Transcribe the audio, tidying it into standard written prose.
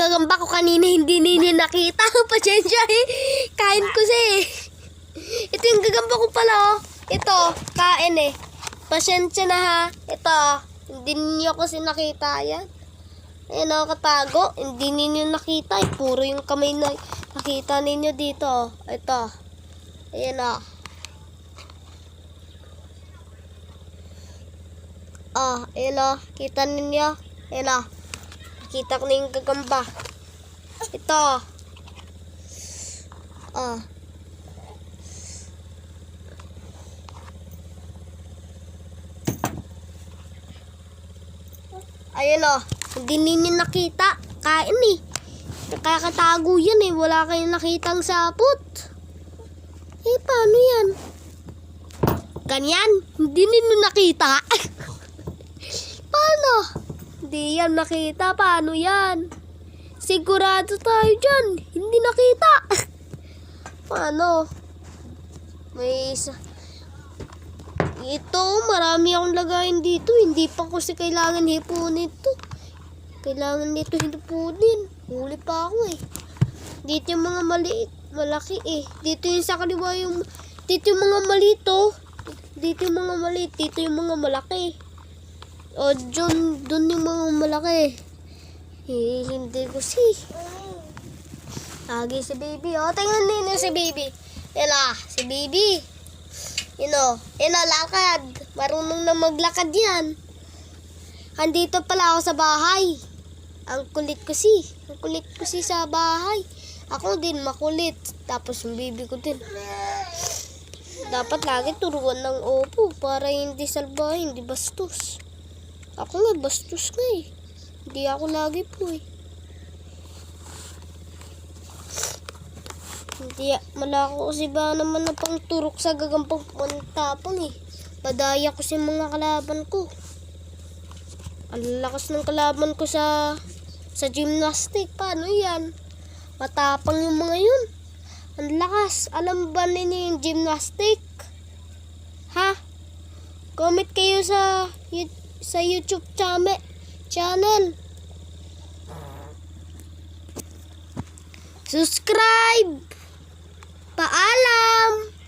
gagamba ko kanina, hindi ninyo nakita. Pasensya eh. Kain ko siya eh. Ito yung gagamba ko pala oh. Ito, kain eh. Pasensya na ha. Ito, hindi ninyo kasi nakita yan. Ayan o, katago. Hindi ninyo nakita eh. Puro yung kamay na nakita ninyo dito. Ito. Ayan o. Ayan o. Kita ninyo. Ayan o. Nakita ko na yung gagamba. Ito. Ayan o. Hindi ninyo nakita. Kain eh. Nakakatago yan eh. Wala kayong nakitang sapot. Eh, paano yan? Ganyan. Hindi ninyo nakita. Paano? Hindi yan nakita. Paano yan? Sigurado tayo dyan. Hindi nakita. Paano? May isa. Ito, marami akong lagayin dito. Hindi pa kasi kailangan hipunin ito. Kailangan nito hipunin. Huli pa ako eh. Dito yung mga maliit. Malaki eh. Dito yung sa kaliwa yung... Dito yung mga maliit oh. Dito yung mga maliit. Dito yung mga malaki. O, dun yung mga malaki. Eh, hindi ko si. Lagi si baby. O, tingnan nino si baby. Yan si baby. Lakad. Marunong na maglakad yan. Andito pala ako sa bahay. Ang kulit ko si sa bahay. Ako din makulit. Tapos yung baby ko din. Dapat lagi turuan ng opo para hindi salbahe, hindi bastos. Ako nga bastos nga eh. Hindi ako lagi po eh. Hindi, malako kasi ba naman na pang turok sa gagampang pantapang eh. Padaya ko sa mga kalaban ko. Ang lakas ng kalaban ko sa gymnastic. Paano yan? Matapang yung mga yun. Ang lakas. Alam ba ninyo yung gymnastic? Ha? Comment kayo sa YouTube channel. Subscribe. Paalam.